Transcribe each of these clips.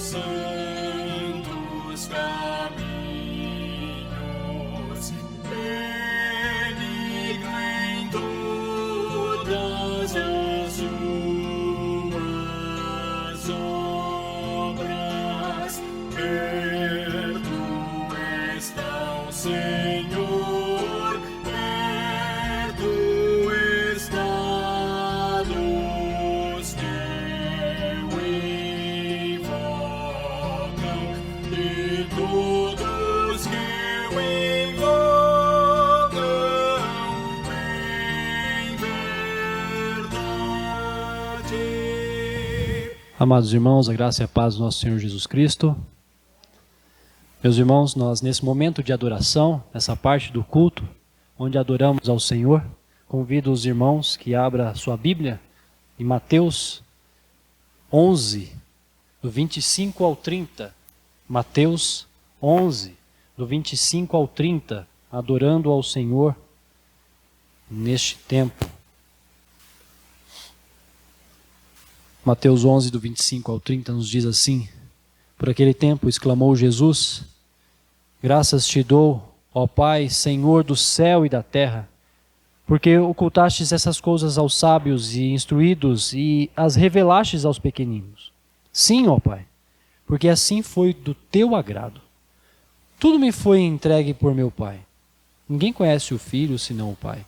santos caminhos, benigno em todas as suas obras, perto está o Senhor, perto está dos que o invocam, de todos que o invocam em verdade. Amados irmãos, a graça e a paz do nosso Senhor Jesus Cristo. Meus irmãos, nós nesse momento de adoração, nessa parte do culto, onde adoramos ao Senhor, convido os irmãos que abram a sua Bíblia em Mateus 11, do 25 ao 30. Mateus 11, do 25 ao 30, adorando ao Senhor neste tempo. Mateus 11, do 25 ao 30, nos diz assim: Por aquele tempo exclamou Jesus: Graças te dou, ó Pai, Senhor do céu e da terra, porque ocultastes essas coisas aos sábios e instruídos e as revelastes aos pequeninos. Sim, ó Pai, porque assim foi do teu agrado. Tudo me foi entregue por meu Pai. Ninguém conhece o Filho senão o Pai,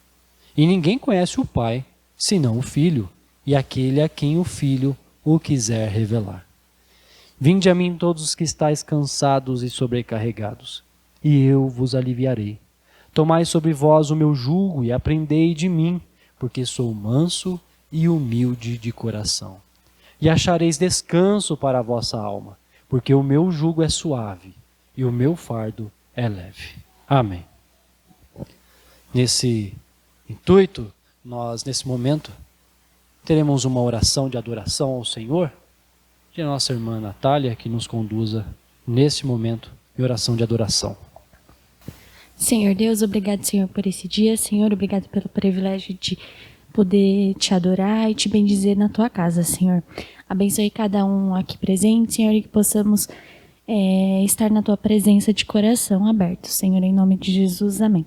e ninguém conhece o Pai senão o Filho, e aquele a quem o Filho o quiser revelar. Vinde a mim todos os que estáis cansados e sobrecarregados, e eu vos aliviarei. Tomai sobre vós o meu jugo e aprendei de mim, porque sou manso e humilde de coração. E achareis descanso para a vossa alma, porque o meu jugo é suave e o meu fardo é leve. Amém. Nesse intuito, nós nesse momento teremos uma oração de adoração ao Senhor, de nossa irmã Natália, que nos conduza nesse momento em oração de adoração. Senhor Deus, obrigado, Senhor, por esse dia. Senhor, obrigado pelo privilégio de poder te adorar e te bendizer na tua casa, Senhor. Abençoe cada um aqui presente, Senhor, e que possamos estar na tua presença de coração aberto. Senhor, em nome de Jesus, amém.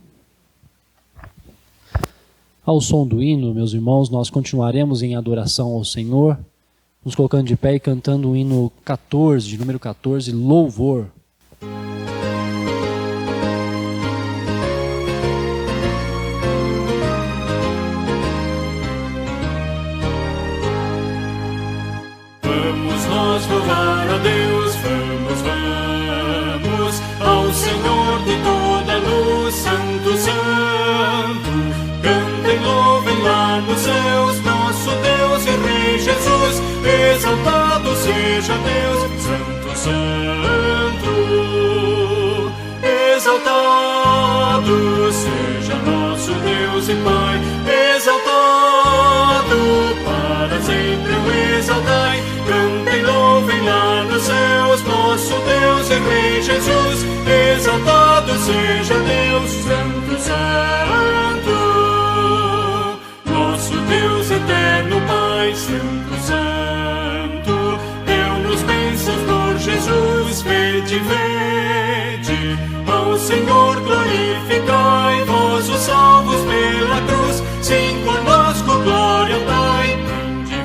Ao som do hino, meus irmãos, nós continuaremos em adoração ao Senhor, nos colocando de pé e cantando o hino 14, de número 14, Louvor. Vamos nós louvar a Deus, vamos ao Senhor de toda luz, Santo, Santo. Cantem, louvem lá nos céus, nosso Deus e Rei Jesus. Exaltado seja Deus, Santo, Santo. Exaltado seja nosso Deus e Pai. Exaltado para sempre o exaltai. Cantem, louvem lá nos céus, nosso Deus e Rei Jesus. Exaltado seja Deus, Santo, Santo. Nosso Deus eterno Pai, Santo, Santo. Deu-nos bênçãos por Jesus. Vede, vede, ao Senhor glorificai, vós os salvos pela cruz. Sim, conosco glória ao Pai.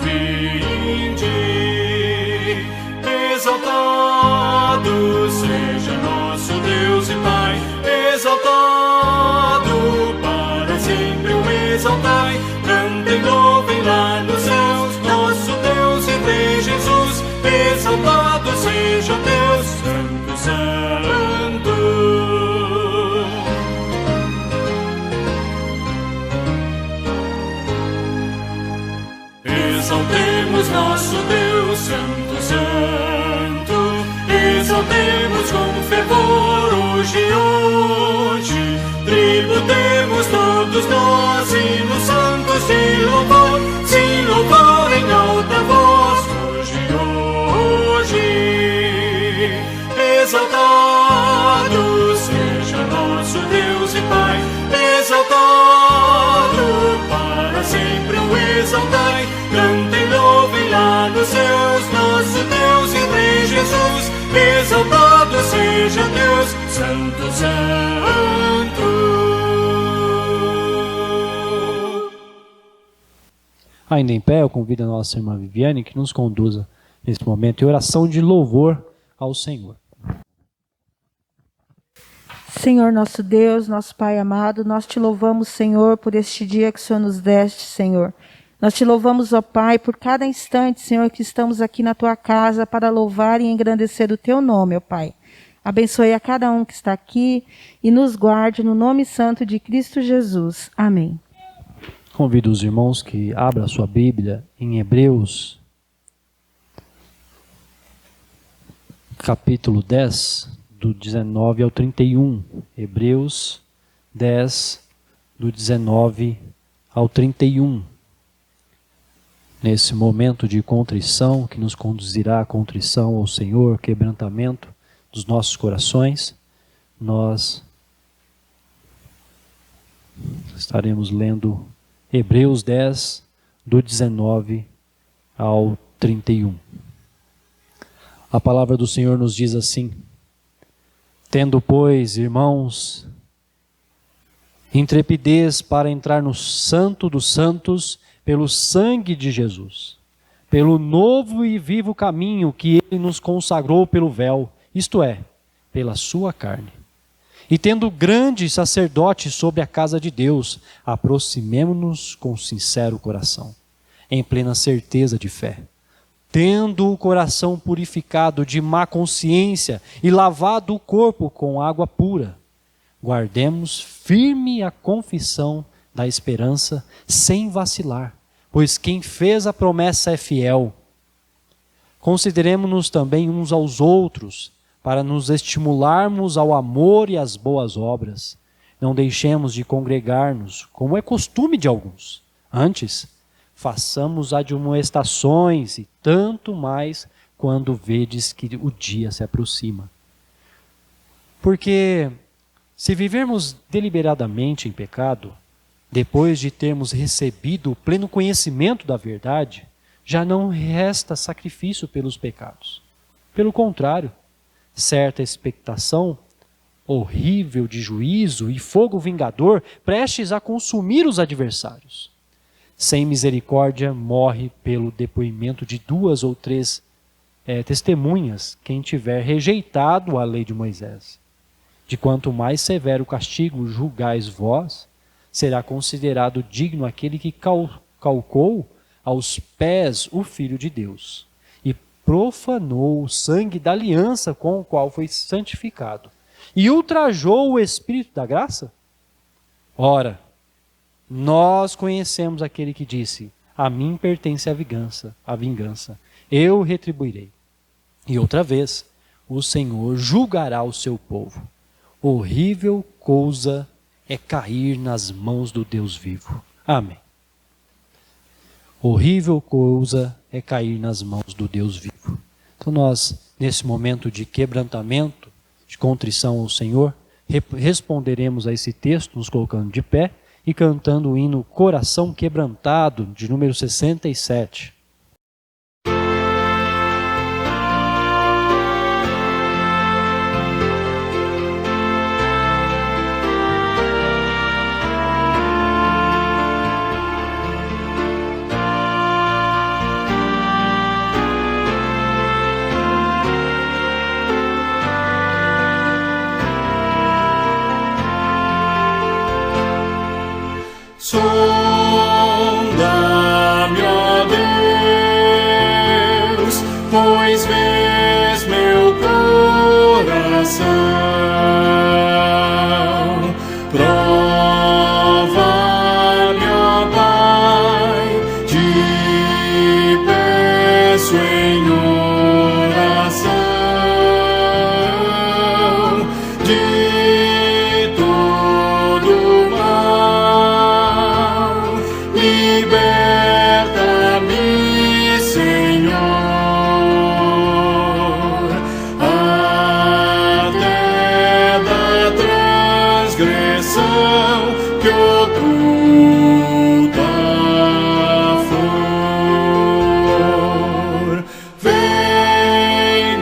Vinde, vinde. Exaltado seja nosso Deus e Pai. Exaltado para sempre o exaltai. Cantem, louvem lá nos céus, nosso Deus e Rei Jesus. Exaltado seja Deus, Santo, Santo. Exaltemos nosso Deus, Santo, Santo. Exaltemos com fervor hoje, hoje. Tributemos todos nós hinos santos de louvor. Sim, louvor em alta voz hoje, hoje. Exaltado seja nosso Deus e Pai. Exaltado para sempre o exaltai. Cantem, louvem lá nos céus, nosso Deus e Rei Jesus. Jesus, exaltado seja Deus, Santo, Santo. Ainda em pé, eu convido a nossa irmã Viviane que nos conduza nesse momento em oração de louvor ao Senhor. Senhor nosso Deus, nosso Pai amado, nós te louvamos, Senhor, por este dia que o Senhor nos deste, Senhor. Nós te louvamos, ó Pai, por cada instante, Senhor, que estamos aqui na tua casa para louvar e engrandecer o teu nome, ó Pai. Abençoe a cada um que está aqui e nos guarde no nome santo de Cristo Jesus. Amém. Convido os irmãos que abram a sua Bíblia em Hebreus, capítulo 10, do 19 ao 31. Hebreus 10, do 19 ao 31. Nesse momento de contrição, que nos conduzirá à contrição ao Senhor, quebrantamento dos nossos corações, nós estaremos lendo Hebreus 10, do 19 ao 31. A palavra do Senhor nos diz assim: tendo, pois, irmãos, intrepidez para entrar no Santo dos Santos pelo sangue de Jesus, pelo novo e vivo caminho que Ele nos consagrou pelo véu, isto é, pela sua carne. E tendo grande sacerdote sobre a casa de Deus, aproximemo-nos com sincero coração, em plena certeza de fé, tendo o coração purificado de má consciência e lavado o corpo com água pura. Guardemos firme a confissão da esperança, sem vacilar, pois quem fez a promessa é fiel. Consideremo-nos também uns aos outros, para nos estimularmos ao amor e às boas obras. Não deixemos de congregar-nos, como é costume de alguns. Antes, façamos admoestações, e tanto mais quando vedes que o dia se aproxima. Porque, se vivermos deliberadamente em pecado, depois de termos recebido o pleno conhecimento da verdade, já não resta sacrifício pelos pecados. Pelo contrário, certa expectação horrível de juízo e fogo vingador prestes a consumir os adversários. Sem misericórdia morre pelo depoimento de 2 ou 3 testemunhas quem tiver rejeitado a lei de Moisés. De quanto mais severo castigo julgais vós, será considerado digno aquele que calcou aos pés o Filho de Deus e profanou o sangue da aliança com o qual foi santificado e ultrajou o Espírito da graça? Ora, nós conhecemos aquele que disse: a mim pertence a vingança, eu retribuirei. E outra vez, o Senhor julgará o seu povo. Horrível coisa é cair nas mãos do Deus vivo. Amém. Horrível coisa é cair nas mãos do Deus vivo. Então nós, nesse momento de quebrantamento, de contrição ao Senhor, responderemos a esse texto, nos colocando de pé e cantando o hino Coração Quebrantado, de número 67. Sonda-me, ó Deus, pois vês meu coração. Prova-me, ó Pai, te peço em oração, de todo mal. Liberta-me, Senhor, até da transgressão que oculta for. Vem,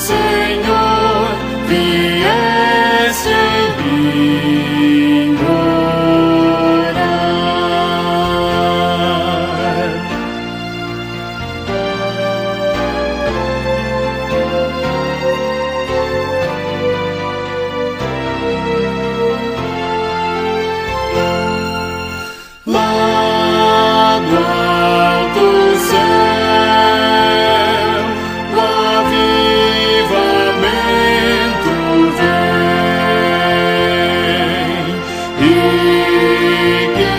Senhor, viesse em mim morar. Lá do alto céu, o avivamento vem, e que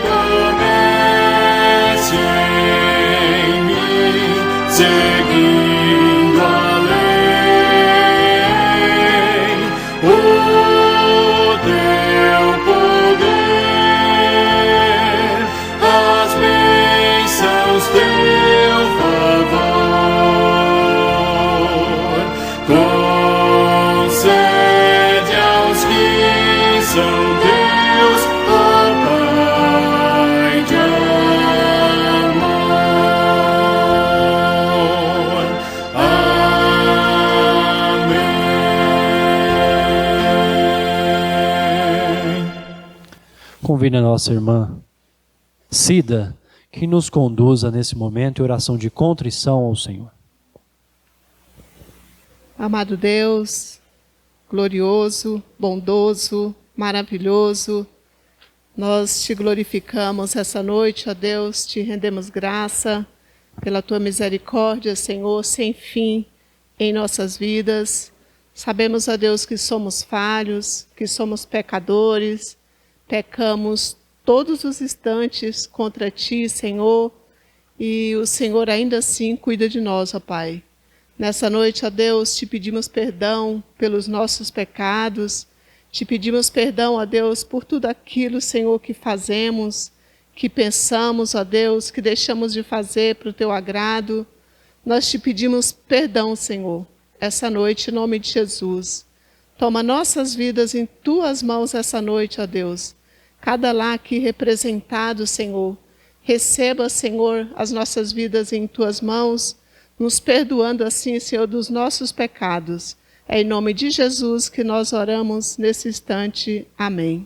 comece em mim, seguindo a lei, o teu poder, as bênçãos teu favor, concede aos que são teus, ó Pai de amor. Amém. Convido a nossa irmã Cida que nos conduza nesse momento em oração de contrição ao Senhor. Amado Deus, glorioso, bondoso, maravilhoso, nós te glorificamos essa noite, ó Deus, te rendemos graça pela tua misericórdia, Senhor, sem fim em nossas vidas. Sabemos, ó Deus, que somos falhos, que somos pecadores, pecamos todos os instantes contra ti, Senhor, e o Senhor ainda assim cuida de nós, ó Pai. Nessa noite, ó Deus, te pedimos perdão pelos nossos pecados, te pedimos perdão, ó Deus, por tudo aquilo, Senhor, que fazemos, que pensamos, ó Deus, que deixamos de fazer para o teu agrado. Nós te pedimos perdão, Senhor, essa noite, em nome de Jesus. Toma nossas vidas em tuas mãos essa noite, ó Deus. Cada lar aqui representado, Senhor, receba, Senhor, as nossas vidas em tuas mãos, nos perdoando assim, Senhor, dos nossos pecados. É em nome de Jesus que nós oramos nesse instante. Amém.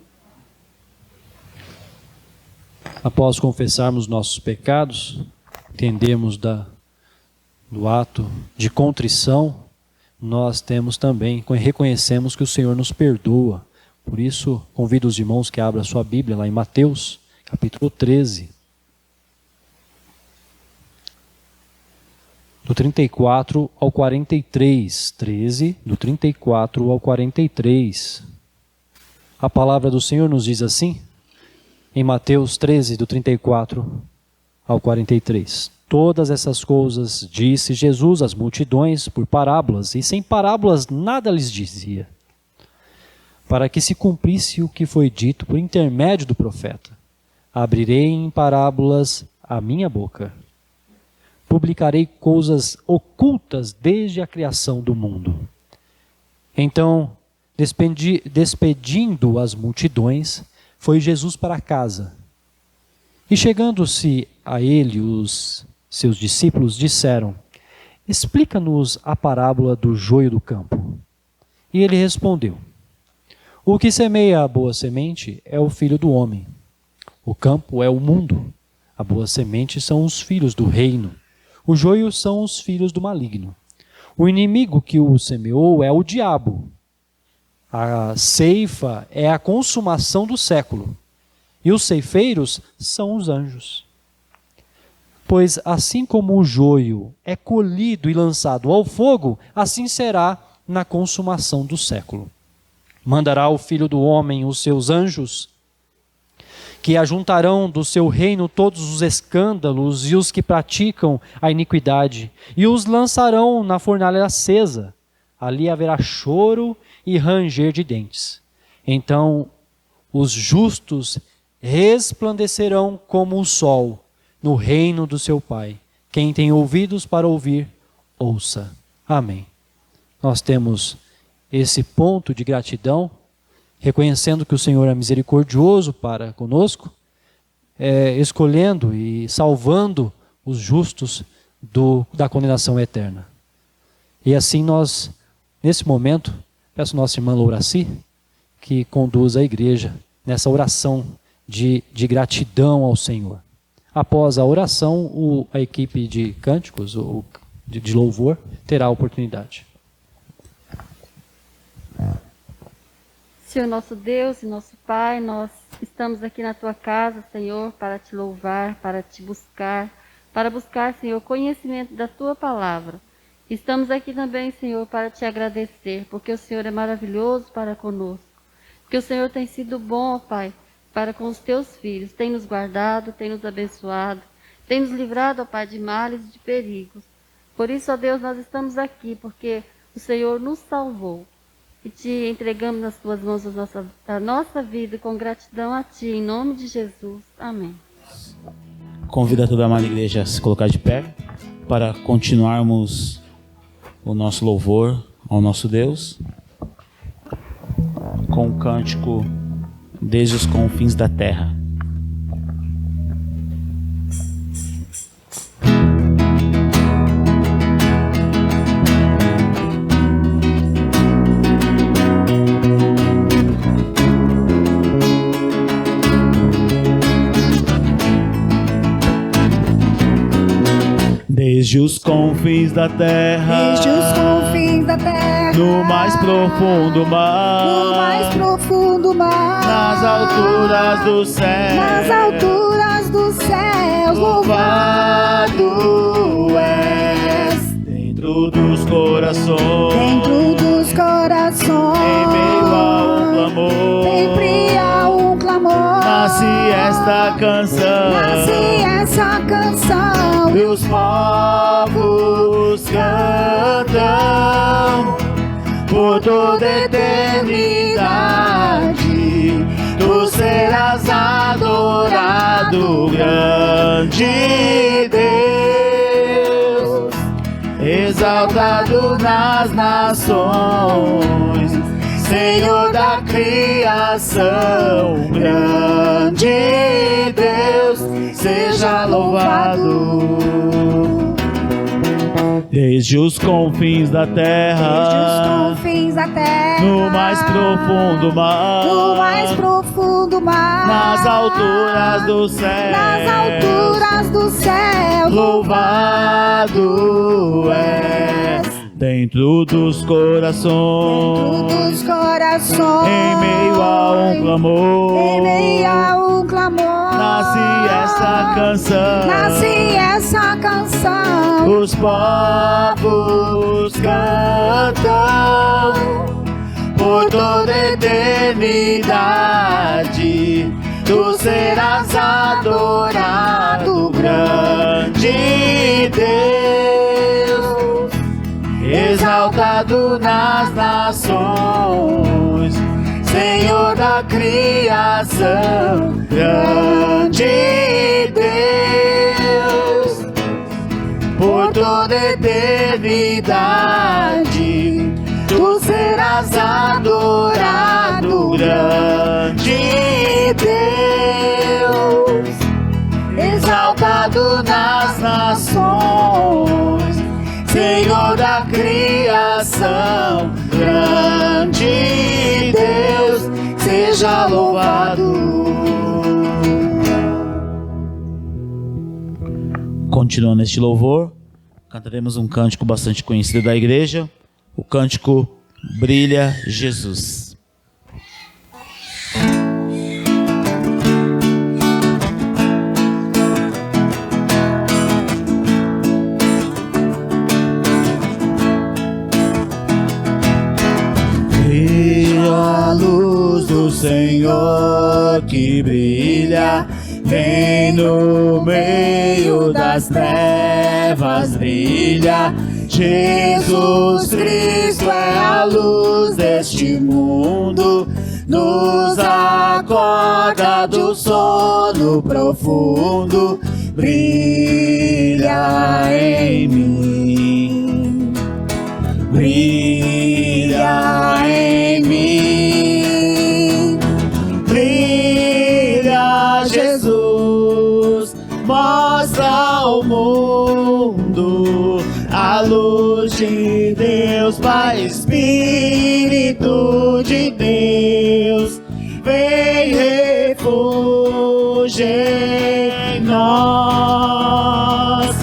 Após confessarmos nossos pecados, entendemos do ato de contrição, nós temos também, reconhecemos que o Senhor nos perdoa. Por isso, convido os irmãos que abram a sua Bíblia lá em Mateus, capítulo 13. Do 34 ao 43. 13, do 34 ao 43. A palavra do Senhor nos diz assim, em Mateus 13, do 34 ao 43. Todas essas coisas disse Jesus às multidões por parábolas, e sem parábolas nada lhes dizia, para que se cumprisse o que foi dito por intermédio do profeta. Abrirei em parábolas a minha boca. Publicarei coisas ocultas desde a criação do mundo. Então, despedindo as multidões, foi Jesus para casa. E chegando-se a ele, os seus discípulos disseram, explica-nos a parábola do joio do campo. E ele respondeu, o que semeia a boa semente é o filho do homem. O campo é o mundo. A boa semente são os filhos do reino. O joio são os filhos do maligno. O inimigo que o semeou é o diabo. A ceifa é a consumação do século. E os ceifeiros são os anjos. Pois assim como o joio é colhido e lançado ao fogo, assim será na consumação do século. Mandará o Filho do Homem os seus anjos, que ajuntarão do seu reino todos os escândalos e os que praticam a iniquidade, e os lançarão na fornalha acesa. Ali haverá choro e ranger de dentes. Então os justos resplandecerão como o sol no reino do seu Pai. Quem tem ouvidos para ouvir, ouça. Amém. Nós temos esse ponto de gratidão, reconhecendo que o Senhor é misericordioso para conosco, escolhendo e salvando os justos da condenação eterna. E assim nós, nesse momento, peço nossa irmã Louraci que conduza a igreja nessa oração de gratidão ao Senhor. Após a oração, a equipe de cânticos, de louvor, terá a oportunidade. Senhor nosso Deus e nosso Pai, nós estamos aqui na Tua casa, Senhor, para Te louvar, para Te buscar, para buscar, Senhor, conhecimento da Tua palavra. Estamos aqui também, Senhor, para Te agradecer, porque o Senhor é maravilhoso para conosco, porque o Senhor tem sido bom, ó Pai, para com os Teus filhos, tem nos guardado, tem nos abençoado, tem nos livrado, ó Pai, de males e de perigos. Por isso, ó Deus, nós estamos aqui, porque o Senhor nos salvou. E te entregamos nas tuas mãos a nossa vida com gratidão a ti, em nome de Jesus. Amém. Convido a toda a amada igreja a se colocar de pé para continuarmos o nosso louvor ao nosso Deus com o cântico Desde os Confins da Terra. Desde os confins da terra, desde os confins da terra, no mais profundo mar, no mais profundo mar, nas alturas do céu, nas alturas dos céus, louvado és. Dentro dos corações, Dentro dos corações, em meio a um clamor, sempre há um clamor. nasce esta canção, Nasce essa canção. e os povos cantam por toda a eternidade. Tu serás adorado, grande Deus, exaltado nas nações, Senhor da criação, grande Deus, seja louvado. Desde os confins da terra, Desde os confins da terra, no mais profundo mar, no mais profundo mar, nas alturas do céu, nas alturas do céu, louvado és. Dentro dos corações, dentro dos corações, em meio a um clamor, em meio a um clamor, nasce essa canção, nasce essa canção. os povos cantam por toda a eternidade. Tu serás adorado, grande Deus, exaltado nas nações, Senhor da criação, grande Deus, por toda a eternidade. Tu serás adorado, grande Deus, exaltado nas nações, Senhor da criação, grande Deus, seja louvado. Continuando este louvor, cantaremos um cântico bastante conhecido da igreja, o cântico Brilha Jesus. Brilha a luz do Senhor que brilha, vem no meio das trevas, brilha. Jesus Cristo é a luz deste mundo, nos acorda do sono profundo, brilha em mim, brilha em mim, brilha Jesus, mostra ao mundo a luz de Deus. Deus Pai, Espírito de Deus, vem refúgio em nós,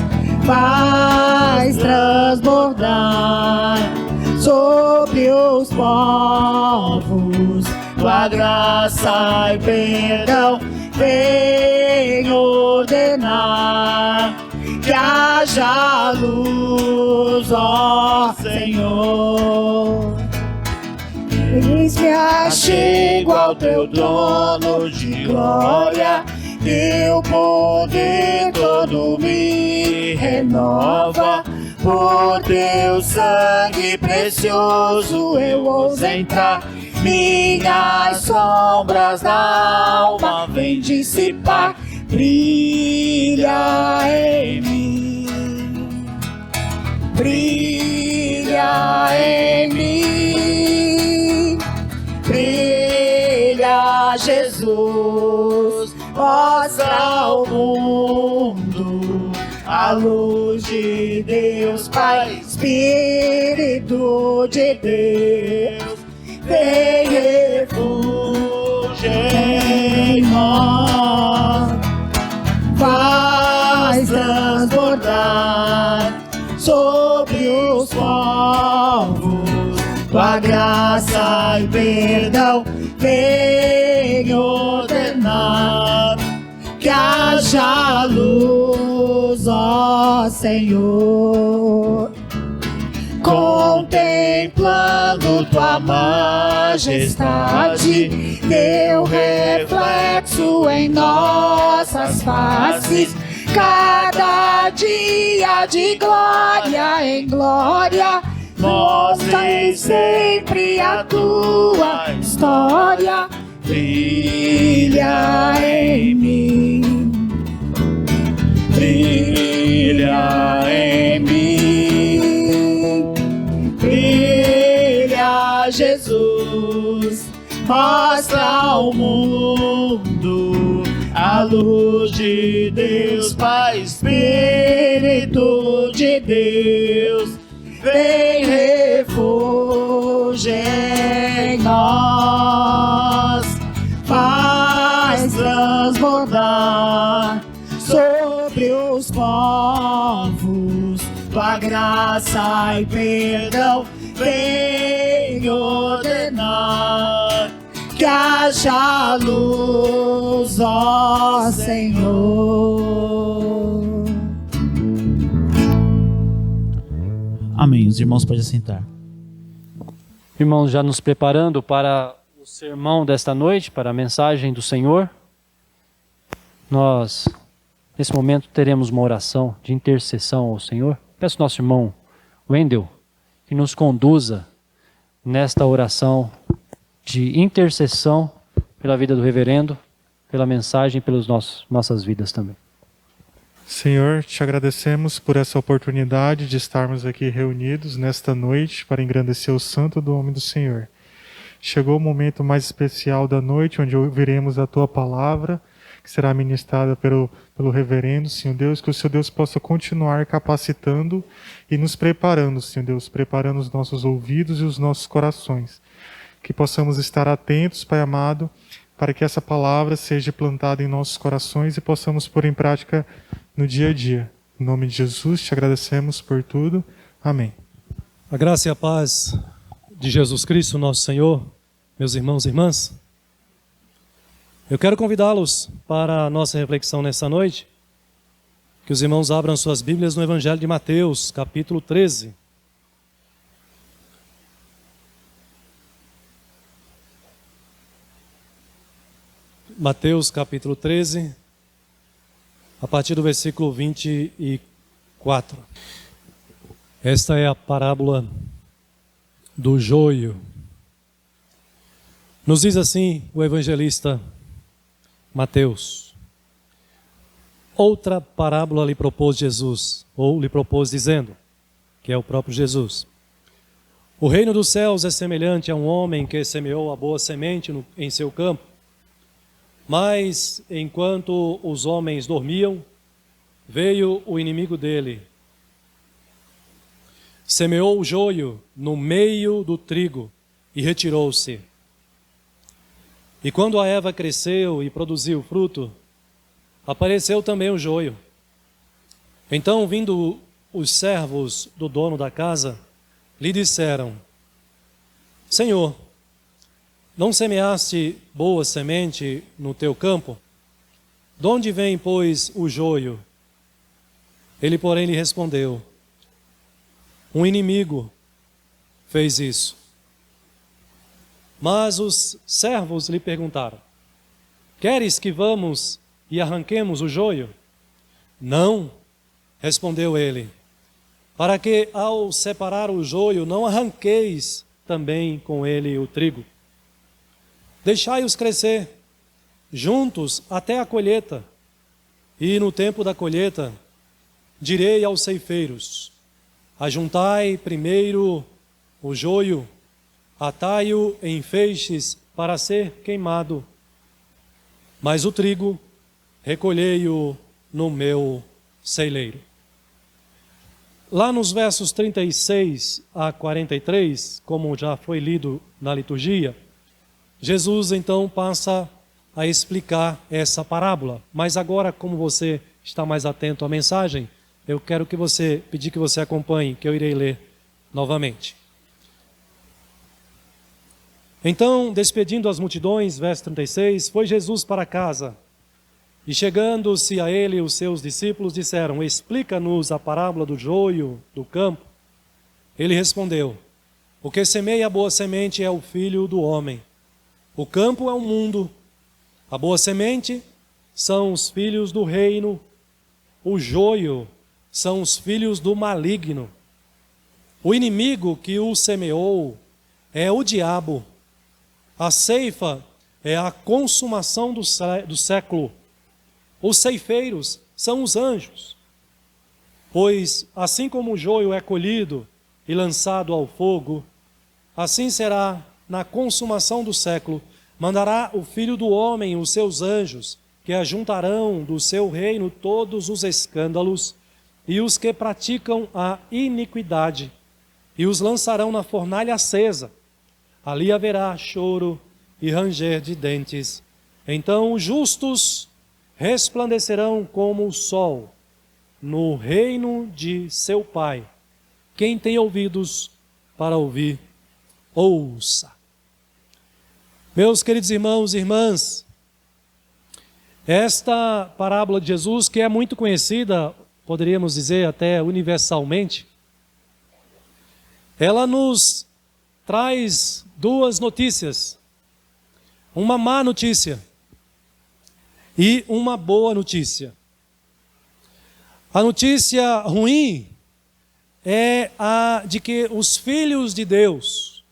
faz transbordar sobre os povos tua graça e perdão, vem ordenar que haja luz, ó Senhor. Eis-me Chego ao teu trono de glória, teu poder todo me renova. Por teu sangue precioso eu ouso entrar, minhas sombras da alma vem dissipar. Brilha em mim, brilha em mim, brilha Jesus, mostra ao mundo a luz de Deus Pai, Espírito de Deus, vem refúgio em nós, faz transbordar sobre os povos tua graça e perdão, vem ordenar que haja luz, ó Senhor. Contemplando tua majestade, teu reflexo em nossas faces, cada dia de glória em glória, mostra sempre a tua história. Brilha em mim, brilha em mim, brilha Jesus, mostra ao mundo a luz de Deus Pai, Espírito de Deus, vem refúgio em nós, faz transbordar sobre os povos tua graça e perdão, vem ordenar que haja luz, ó Senhor. Amém. Os irmãos podem sentar. Irmãos, já nos preparando para o sermão desta noite, para a mensagem do Senhor, nós, nesse momento, teremos uma oração de intercessão ao Senhor. Peço ao nosso irmão Wendel que nos conduza nesta oração de intercessão pela vida do reverendo, pela mensagem e pelas nossas vidas também. Senhor, te agradecemos por essa oportunidade de estarmos aqui reunidos nesta noite para engrandecer o santo nome do Senhor. Chegou o momento mais especial da noite, onde ouviremos a tua palavra, que será ministrada pelo reverendo, Senhor Deus, que o Senhor Deus possa continuar capacitando e nos preparando, Senhor Deus, preparando os nossos ouvidos e os nossos corações. Que possamos estar atentos, Pai amado, para que essa palavra seja plantada em nossos corações e possamos pôr em prática no dia a dia. Em nome de Jesus, te agradecemos por tudo. Amém. A graça e a paz de Jesus Cristo, nosso Senhor, meus irmãos e irmãs. Eu quero convidá-los para a nossa reflexão nessa noite, que os irmãos abram suas Bíblias no Evangelho de Mateus, capítulo 13. Mateus capítulo 13, a partir do versículo 24. Esta é a parábola do joio. Nos diz assim o evangelista Mateus: outra parábola lhe propôs Jesus, ou lhe propôs dizendo, que é o próprio Jesus: o reino dos céus é semelhante a um homem que semeou a boa semente em seu campo. Mas, enquanto os homens dormiam, veio o inimigo dele, semeou o joio no meio do trigo e retirou-se. E quando a erva cresceu e produziu fruto, apareceu também o joio. Então, vindo os servos do dono da casa, lhe disseram: Senhor, não semeaste boa semente no teu campo? De onde vem, pois, o joio? Ele, porém, lhe respondeu: um inimigo fez isso. Mas os servos lhe perguntaram: queres que vamos e arranquemos o joio? Não, respondeu ele, para que ao separar o joio não arranqueis também com ele o trigo. Deixai-os crescer juntos até a colheita, e no tempo da colheita direi aos ceifeiros: ajuntai primeiro o joio, atai-o em feixes para ser queimado, mas o trigo recolhei-o no meu celeiro. Lá nos versos 36 a 43, como já foi lido na liturgia, Jesus então passa a explicar essa parábola. Mas agora, como você está mais atento à mensagem, eu quero pedir que você acompanhe, que eu irei ler novamente. Então, despedindo as multidões, verso 36, foi Jesus para casa. E chegando-se a ele, os seus discípulos disseram: explica-nos a parábola do joio do campo. Ele respondeu: o que semeia a boa semente é o Filho do homem. O campo é o mundo. A boa semente são os filhos do reino. O joio são os filhos do maligno. O inimigo que o semeou é o diabo. A ceifa é a consumação do século. Os ceifeiros são os anjos. Pois assim como o joio é colhido e lançado ao fogo, assim será na consumação do século. Mandará o Filho do homem os seus anjos, que ajuntarão do seu reino todos os escândalos e os que praticam a iniquidade, e os lançarão na fornalha acesa. Ali haverá choro e ranger de dentes. Então os justos resplandecerão como o sol no reino de seu Pai. Quem tem ouvidos para ouvir, ouça. Meus queridos irmãos e irmãs, esta parábola de Jesus, que é muito conhecida, poderíamos dizer até universalmente, ela nos traz duas notícias: uma má notícia e uma boa notícia. A notícia ruim é a de que os filhos de Deus,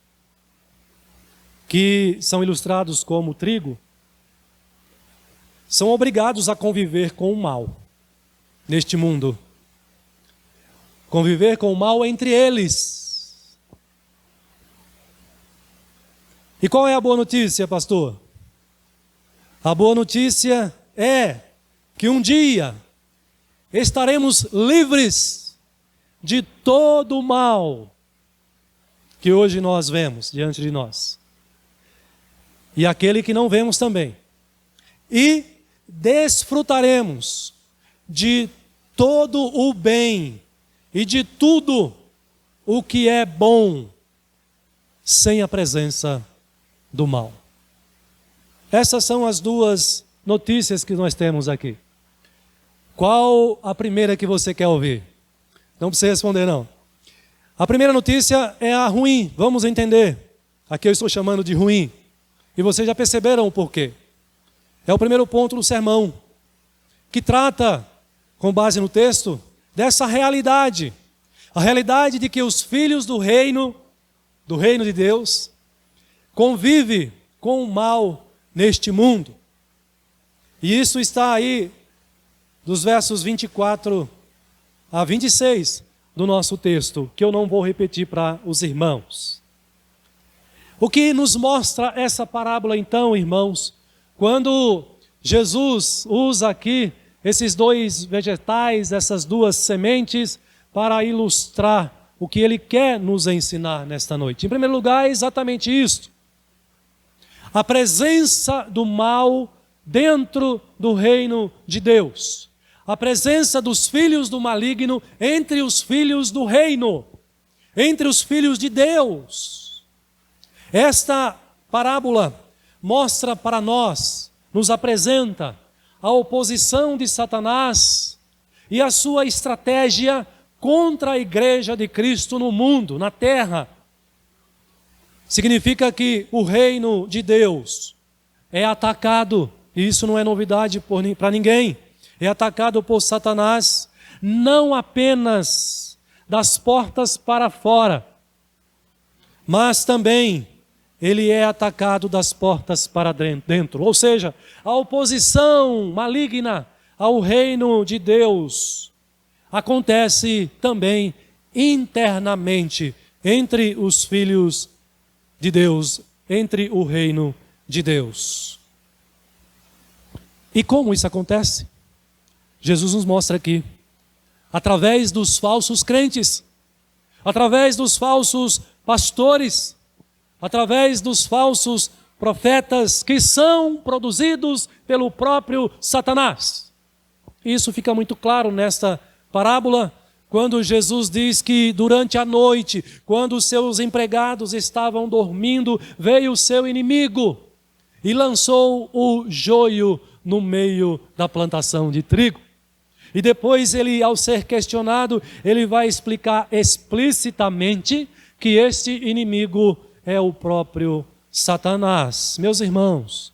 que são ilustrados como trigo, são obrigados a conviver com o mal neste mundo. Conviver com o mal entre eles. E qual é a boa notícia, pastor? A boa notícia é que um dia estaremos livres de todo o mal que hoje nós vemos diante de nós. E aquele que não vemos também. E desfrutaremos de todo o bem e de tudo o que é bom, sem a presença do mal. Essas são as duas notícias que nós temos aqui. Qual a primeira que você quer ouvir? Não precisa responder, não. A primeira notícia é a ruim. Vamos entender. Aqui eu estou chamando de ruim. E vocês já perceberam o porquê. É o primeiro ponto do sermão, que trata, com base no texto, dessa realidade. A realidade de que os filhos do reino de Deus, convivem com o mal neste mundo. E isso está aí dos versos 24 a 26 do nosso texto, que eu não vou repetir para os irmãos. O que nos mostra essa parábola então, irmãos, quando Jesus usa aqui esses dois vegetais, essas duas sementes, para ilustrar o que ele quer nos ensinar nesta noite. Em primeiro lugar, é exatamente isto: a presença do mal dentro do reino de Deus, a presença dos filhos do maligno entre os filhos do reino, entre os filhos de Deus. Esta parábola mostra para nós, nos apresenta a oposição de Satanás e a sua estratégia contra a igreja de Cristo no mundo, na terra. Significa que o reino de Deus é atacado, e isso não é novidade para ninguém, é atacado por Satanás, não apenas das portas para fora, mas também ele é atacado das portas para dentro. Ou seja, a oposição maligna ao reino de Deus acontece também internamente entre os filhos de Deus, entre o reino de Deus. E como isso acontece? Jesus nos mostra aqui, através dos falsos crentes, através dos falsos pastores, através dos falsos profetas que são produzidos pelo próprio Satanás. Isso fica muito claro nesta parábola, quando Jesus diz que durante a noite, quando os seus empregados estavam dormindo, veio o seu inimigo e lançou o joio no meio da plantação de trigo. E depois ele, ao ser questionado, ele vai explicar explicitamente que este inimigo é o próprio Satanás. Meus irmãos,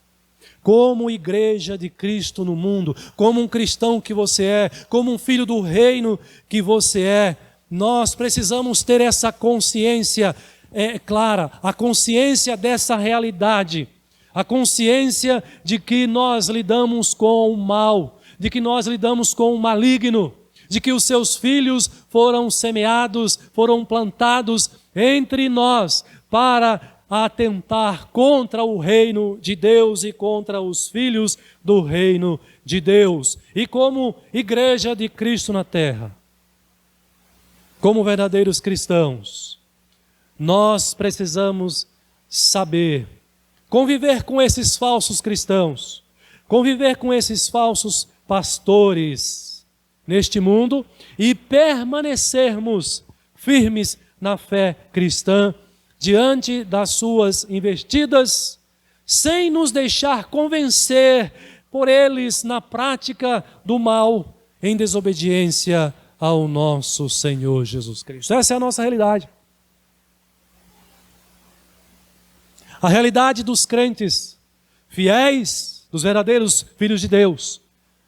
como igreja de Cristo no mundo, como um cristão que você é, como um filho do reino que você é, nós precisamos ter essa consciência clara, a consciência dessa realidade, a consciência de que nós lidamos com o mal, de que nós lidamos com o maligno, de que os seus filhos foram semeados, foram plantados entre nós para atentar contra o reino de Deus e contra os filhos do reino de Deus. E como igreja de Cristo na terra, como verdadeiros cristãos, nós precisamos saber conviver com esses falsos cristãos, conviver com esses falsos pastores neste mundo e permanecermos firmes na fé cristã diante das suas investidas, sem nos deixar convencer por eles na prática do mal, em desobediência ao nosso Senhor Jesus Cristo. Essa é a nossa realidade. A realidade dos crentes fiéis, dos verdadeiros filhos de Deus,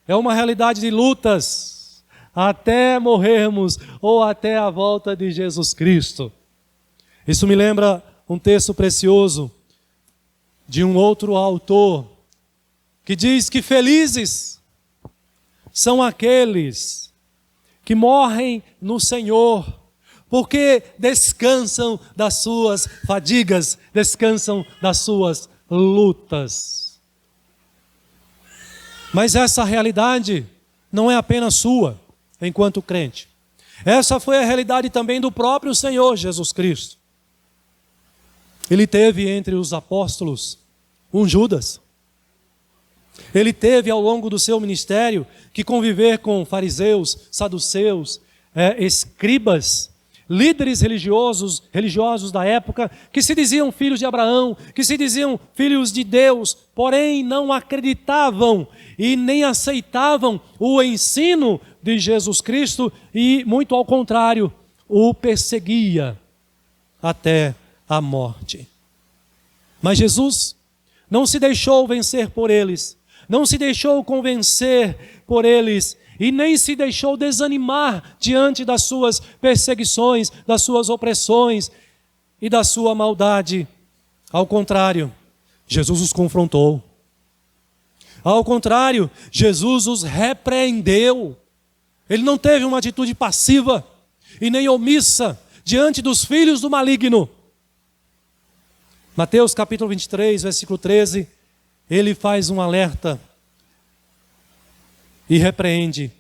é uma realidade de lutas até morrermos ou até a volta de Jesus Cristo. Isso me lembra um texto precioso de um outro autor que diz que felizes são aqueles que morrem no Senhor, porque descansam das suas fadigas, descansam das suas lutas. Mas essa realidade não é apenas sua, enquanto crente. Essa foi a realidade também do próprio Senhor Jesus Cristo. Ele teve entre os apóstolos um Judas. Ele teve ao longo do seu ministério que conviver com fariseus, saduceus, escribas, líderes religiosos da época, que se diziam filhos de Abraão, que se diziam filhos de Deus, porém não acreditavam e nem aceitavam o ensino de Jesus Cristo e, muito ao contrário, o perseguia até a morte. Mas Jesus não se deixou vencer por eles, não se deixou convencer por eles e nem se deixou desanimar diante das suas perseguições, das suas opressões e da sua maldade. Ao contrário, Jesus os confrontou. Ao contrário, Jesus os repreendeu. Ele não teve uma atitude passiva e nem omissa diante dos filhos do maligno. Mateus capítulo 23, versículo 13, ele faz um alerta e repreende.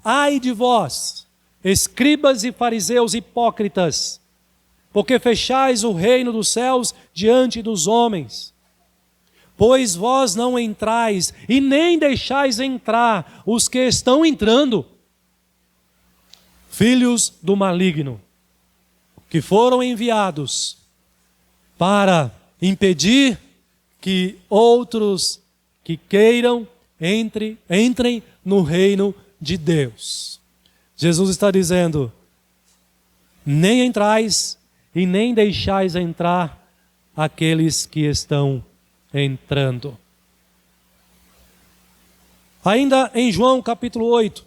Ai de vós, escribas e fariseus hipócritas, porque fechais o reino dos céus diante dos homens. Pois vós não entrais e nem deixais entrar os que estão entrando, filhos do maligno, que foram enviados para impedir que outros que queiram entrem no reino de Deus. Jesus está dizendo: nem entrais e nem deixais entrar aqueles que estão entrando. Ainda em João capítulo 8,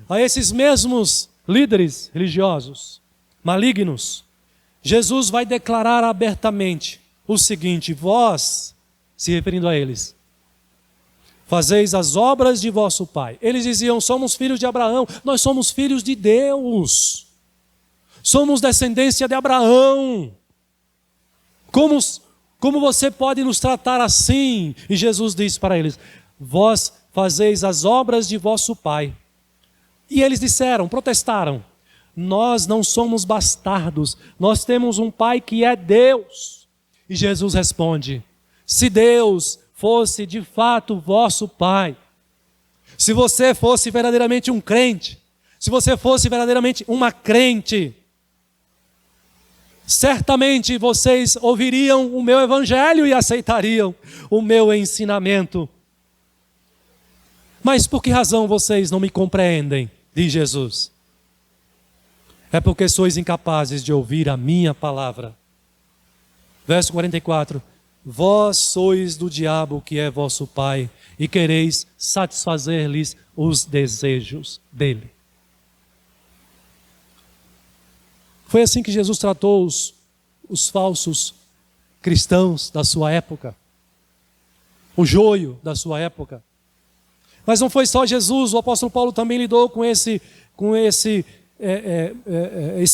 a esses mesmos líderes religiosos malignos, Jesus vai declarar abertamente o seguinte: vós, se referindo a eles, fazeis as obras de vosso pai. Eles diziam: somos filhos de Abraão, nós somos filhos de Deus, somos descendência de Abraão. Como você pode nos tratar assim? E Jesus diz para eles: vós fazeis as obras de vosso pai. E eles disseram, protestaram: nós não somos bastardos, nós temos um pai que é Deus. E Jesus responde: se Deus fosse de fato vosso pai, se você fosse verdadeiramente um crente, se você fosse verdadeiramente uma crente, certamente vocês ouviriam o meu evangelho e aceitariam o meu ensinamento. Mas por que razão vocês não me compreendem? Diz Jesus. É porque sois incapazes de ouvir a minha palavra. Verso 44. Vós sois do diabo, que é vosso pai, e quereis satisfazer-lhes os desejos dele. Foi assim que Jesus tratou os falsos cristãos da sua época, o joio da sua época. Mas não foi só Jesus, o apóstolo Paulo também lidou com esse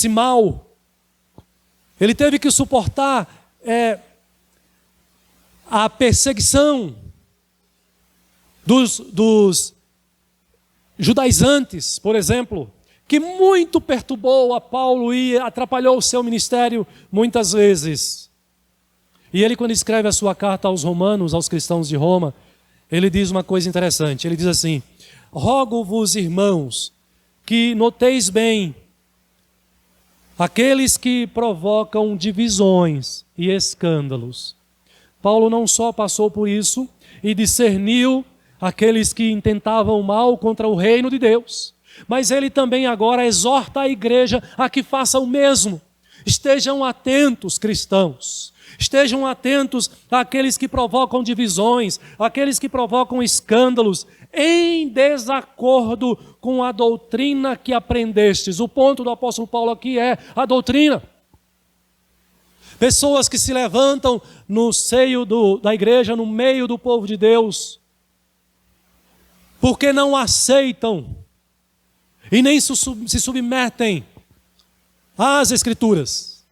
mal. Ele teve que suportar a perseguição dos judaizantes, por exemplo, que muito perturbou a Paulo e atrapalhou o seu ministério muitas vezes. E ele, quando escreve a sua carta aos romanos, aos cristãos de Roma, ele diz uma coisa interessante. Ele diz assim: rogo-vos, irmãos, que noteis bem aqueles que provocam divisões e escândalos. Paulo não só passou por isso e discerniu aqueles que intentavam mal contra o reino de Deus, mas ele também agora exorta a igreja a que faça o mesmo. Estejam atentos, cristãos. Estejam atentos àqueles que provocam divisões, àqueles que provocam escândalos, em desacordo com a doutrina que aprendestes. O ponto do apóstolo Paulo aqui é a doutrina. Pessoas que se levantam no seio da igreja, no meio do povo de Deus, porque não aceitam e nem se submetem às Escrituras,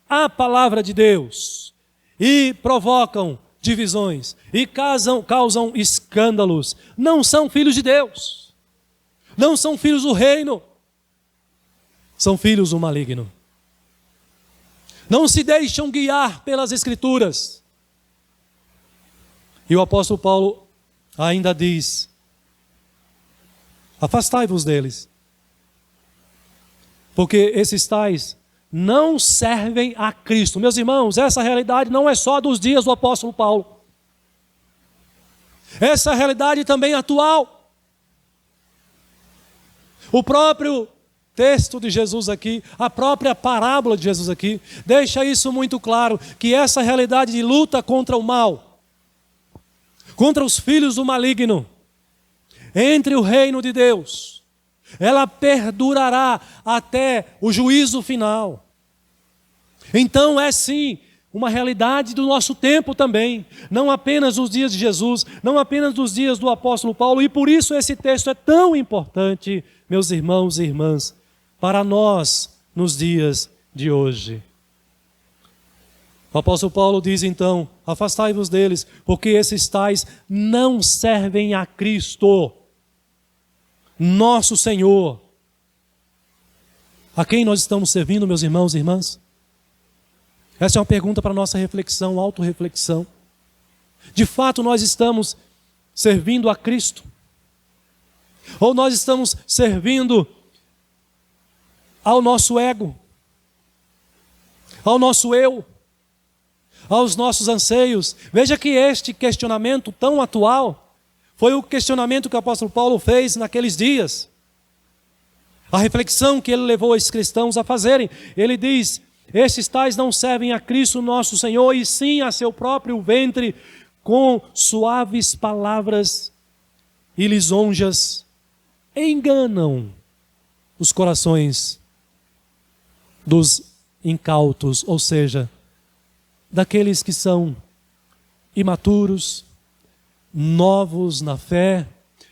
à palavra de Deus, e provocam divisões e causam escândalos. Não são filhos de Deus, não são filhos do reino, são filhos do maligno. Não se deixam guiar pelas Escrituras. E o apóstolo Paulo ainda diz: afastai-vos deles, porque esses tais não servem a Cristo. Meus irmãos, essa realidade não é só dos dias do apóstolo Paulo. Essa realidade também é atual. O próprio texto de Jesus aqui, a própria parábola de Jesus aqui, deixa isso muito claro, que essa realidade de luta contra o mal, contra os filhos do maligno, entre o reino de Deus, ela perdurará até o juízo final. Então é sim uma realidade do nosso tempo também, não apenas dos dias de Jesus, não apenas dos dias do apóstolo Paulo, e por isso esse texto é tão importante, meus irmãos e irmãs, para nós nos dias de hoje. O apóstolo Paulo diz então: afastai-vos deles, porque esses tais não servem a Cristo, nosso Senhor. A quem nós estamos servindo, meus irmãos e irmãs? Essa é uma pergunta para nossa reflexão, autorreflexão. De fato, nós estamos servindo a Cristo? Ou nós estamos servindo ao nosso ego, ao nosso eu, aos nossos anseios? Veja que este questionamento tão atual foi o questionamento que o apóstolo Paulo fez naqueles dias. A reflexão que ele levou esses cristãos a fazerem. Ele diz: estes tais não servem a Cristo nosso Senhor, e sim a seu próprio ventre, com suaves palavras e lisonjas enganam os corações dos incautos, ou seja, daqueles que são imaturos, novos na fé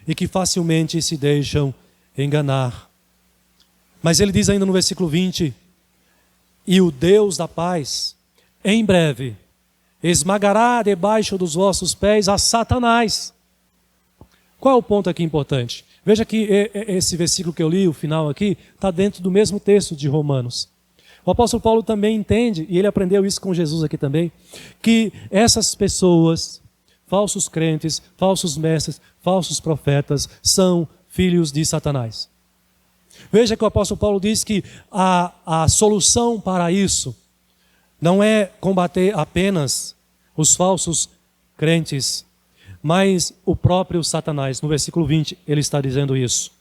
e que facilmente se deixam enganar. Mas ele diz ainda no versículo 20: e o Deus da paz, em breve, esmagará debaixo dos vossos pés a Satanás. Qual é o ponto aqui importante? Veja que esse versículo que eu li, o final aqui, está dentro do mesmo texto de Romanos. O apóstolo Paulo também entende, e ele aprendeu isso com Jesus aqui também, que essas pessoas, falsos crentes, falsos mestres, falsos profetas, são filhos de Satanás. Veja que o apóstolo Paulo diz que a solução para isso não é combater apenas os falsos crentes, mas o próprio Satanás. No versículo 20 ele está dizendo isso.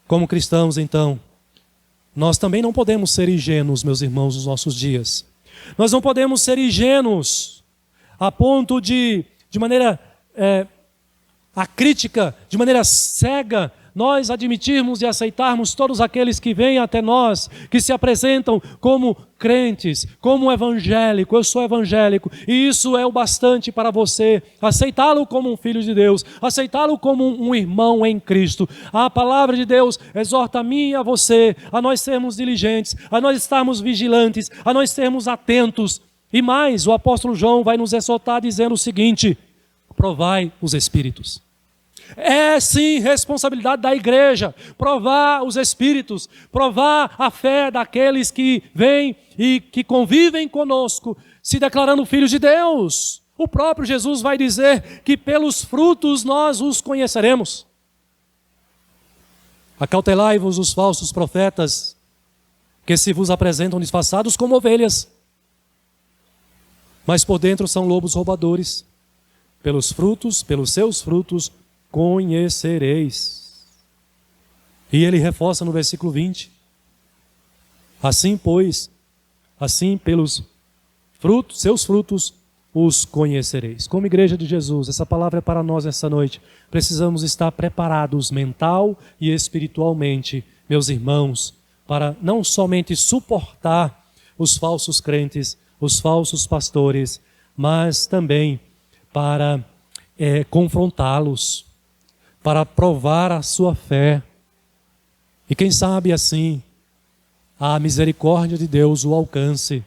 Como cristãos, então, nós também não podemos ser ingênuos, meus irmãos, nos nossos dias. Nós não podemos ser ingênuos a ponto de maneira acrítica, de maneira cega, nós admitirmos e aceitarmos todos aqueles que vêm até nós, que se apresentam como crentes, como evangélico. Eu sou evangélico, e isso é o bastante para você aceitá-lo como um filho de Deus, aceitá-lo como um irmão em Cristo. A palavra de Deus exorta a mim e a você a nós sermos diligentes, a nós estarmos vigilantes, a nós sermos atentos. E mais, o apóstolo João vai nos exortar dizendo o seguinte: provai os espíritos. É sim responsabilidade da igreja provar os espíritos, provar a fé daqueles que vêm e que convivem conosco, se declarando filhos de Deus. O próprio Jesus vai dizer que pelos frutos nós os conheceremos. Acautelai-vos dos falsos profetas, que se vos apresentam disfarçados como ovelhas, mas por dentro são lobos roubadores. Pelos seus frutos conhecereis. E ele reforça no versículo 20: assim, pois, assim pelos frutos, seus frutos os conhecereis. Como igreja de Jesus, essa palavra é para nós essa noite. Precisamos estar preparados mental e espiritualmente, meus irmãos, para não somente suportar os falsos crentes, os falsos pastores, mas também para confrontá-los, para provar a sua fé. E quem sabe assim, a misericórdia de Deus o alcance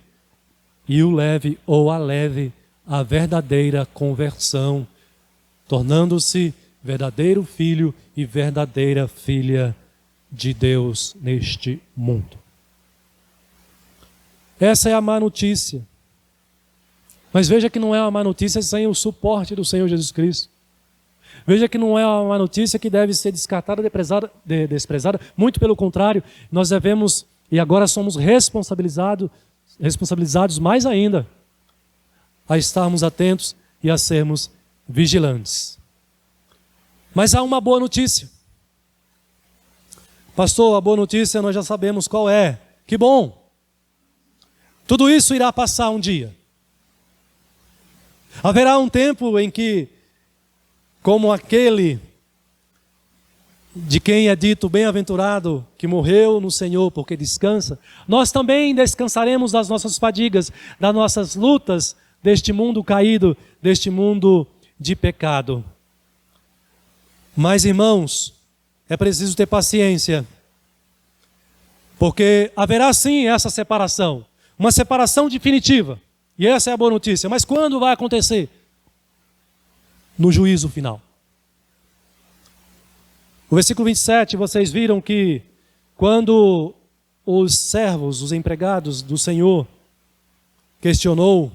e o leve ou a leve à verdadeira conversão, tornando-se verdadeiro filho e verdadeira filha de Deus neste mundo. Essa é a má notícia. Mas veja que não é uma má notícia sem o suporte do Senhor Jesus Cristo. Veja que não é uma notícia que deve ser descartada, desprezada. Muito pelo contrário, nós devemos, e agora somos responsabilizados mais ainda, a estarmos atentos e a sermos vigilantes. Mas há uma boa notícia. Pastor, a boa notícia nós já sabemos qual é. Que bom! Tudo isso irá passar um dia. Haverá um tempo em que, como aquele de quem é dito bem-aventurado, que morreu no Senhor porque descansa, nós também descansaremos das nossas fadigas, das nossas lutas deste mundo caído, deste mundo de pecado. Mas, irmãos, é preciso ter paciência, porque haverá sim essa separação, uma separação definitiva. E essa é a boa notícia. Mas quando vai acontecer? No juízo final. O versículo 27, vocês viram que quando os servos, os empregados do Senhor, questionou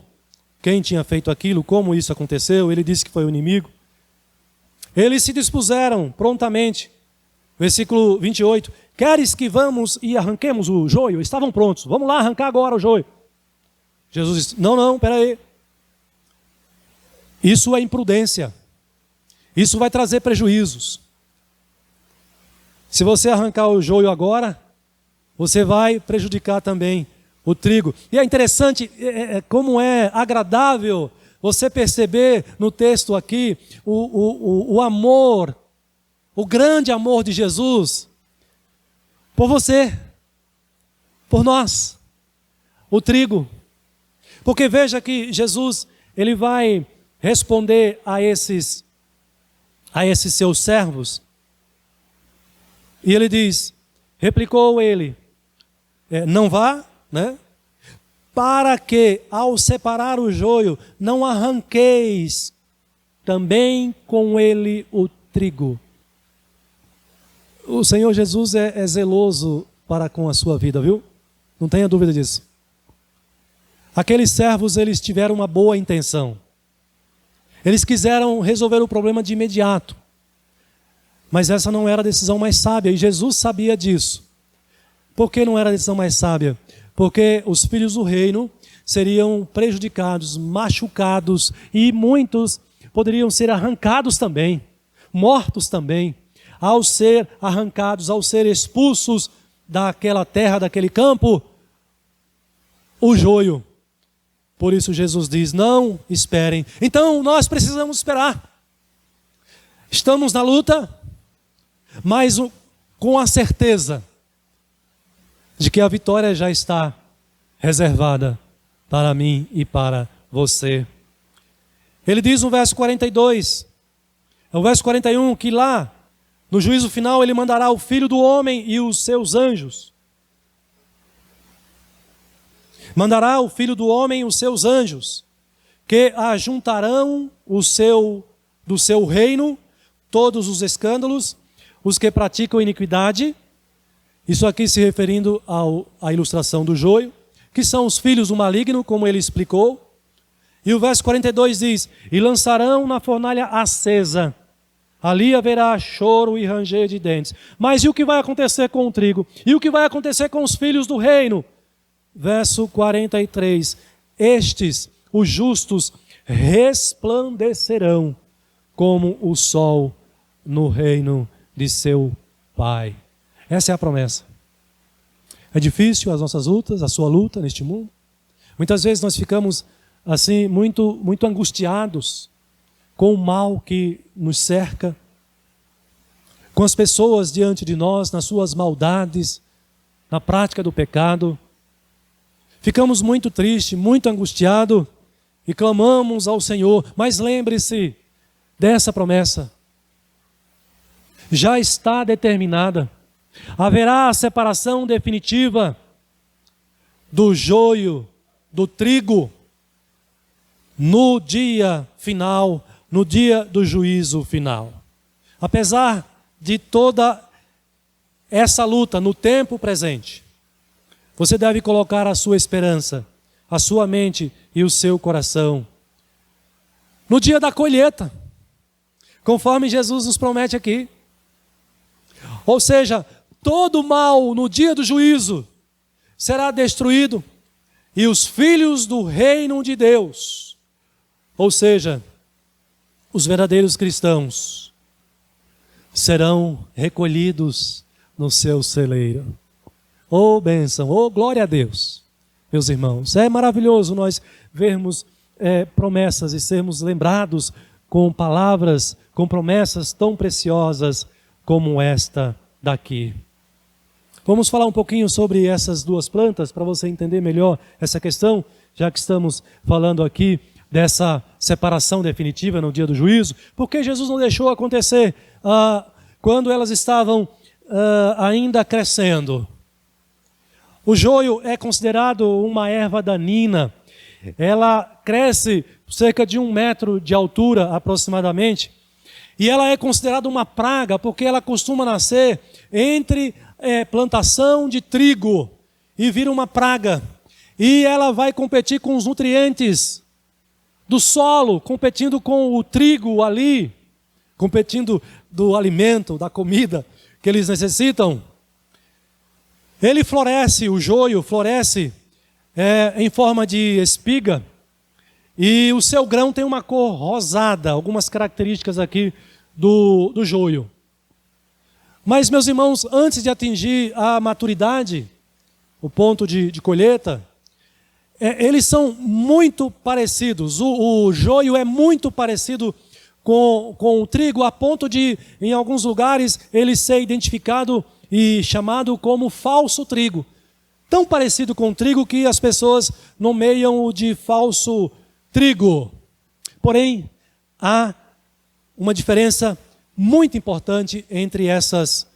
quem tinha feito aquilo, como isso aconteceu, ele disse que foi o inimigo. Eles se dispuseram prontamente. Versículo 28. Queres que vamos e arranquemos o joio? Estavam prontos. Vamos lá arrancar agora o joio. Jesus disse, não, peraí. Isso é imprudência. Isso vai trazer prejuízos. Se você arrancar o joio agora, você vai prejudicar também o trigo. E é interessante como é agradável você perceber no texto aqui o amor, o grande amor de Jesus por você, por nós, o trigo. Porque veja que Jesus, ele vai responder a esses seus servos. E ele diz, replicou ele, não vá, né? Para que ao separar o joio, não arranqueis também com ele o trigo. O Senhor Jesus é zeloso para com a sua vida, viu? Não tenha dúvida disso. Aqueles servos, eles tiveram uma boa intenção. Eles quiseram resolver o problema de imediato. Mas essa não era a decisão mais sábia, e Jesus sabia disso. Por que não era a decisão mais sábia? Porque os filhos do reino seriam prejudicados, machucados, e muitos poderiam ser arrancados também, mortos também, ao ser arrancados, ao ser expulsos daquela terra, daquele campo, o joio. Por isso Jesus diz, não esperem. Então nós precisamos esperar. Estamos na luta, mas com a certeza de que a vitória já está reservada para mim e para você. Ele diz no verso 42, no verso 41, que lá, no juízo final, ele mandará o Filho do Homem e os seus anjos. Mandará o Filho do Homem e os seus anjos, que ajuntarão do seu reino todos os escândalos, os que praticam iniquidade. Isso aqui se referindo à ilustração do joio, que são os filhos do maligno, como ele explicou. E o verso 42 diz, e lançarão na fornalha acesa, ali haverá choro e ranger de dentes. Mas e o que vai acontecer com o trigo? E o que vai acontecer com os filhos do reino? Verso 43, estes, os justos, resplandecerão como o sol no reino de seu Pai. Essa é a promessa. É difícil as nossas lutas, a sua luta neste mundo. Muitas vezes nós ficamos assim muito angustiados com o mal que nos cerca, com as pessoas diante de nós, nas suas maldades, na prática do pecado. Ficamos muito tristes, muito angustiados e clamamos ao Senhor. Mas lembre-se dessa promessa. Já está determinada. Haverá a separação definitiva do joio, do trigo, no dia final, no dia do juízo final. Apesar de toda essa luta no tempo presente, você deve colocar a sua esperança, a sua mente e o seu coração no dia da colheita, conforme Jesus nos promete aqui. Ou seja, todo mal no dia do juízo será destruído e os filhos do reino de Deus, ou seja, os verdadeiros cristãos, serão recolhidos no seu celeiro. Oh bênção, oh glória a Deus, meus irmãos. É maravilhoso nós vermos promessas e sermos lembrados com palavras, com promessas tão preciosas como esta daqui. Vamos falar um pouquinho sobre essas duas plantas para você entender melhor essa questão, já que estamos falando aqui dessa separação definitiva no dia do juízo. Por que Jesus não deixou acontecer quando elas estavam ainda crescendo? O joio é considerado uma erva daninha. Ela cresce cerca de 1 metro de altura aproximadamente. E ela é considerada uma praga porque ela costuma nascer entre plantação de trigo. e vira uma praga. E ela vai competir com os nutrientes do solo, competindo com o trigo ali, competindo do alimento, da comida que eles necessitam. Ele floresce, o joio floresce em forma de espiga, e o seu grão tem uma cor rosada, algumas características aqui do joio. Mas, meus irmãos, antes de atingir a maturidade, o ponto de colheita, eles são muito parecidos. O joio é muito parecido com o trigo, a ponto de, em alguns lugares, ele ser identificado e chamado como falso trigo. Tão parecido com o trigo que as pessoas nomeiam-o de falso trigo. Porém, há uma diferença muito importante entre essas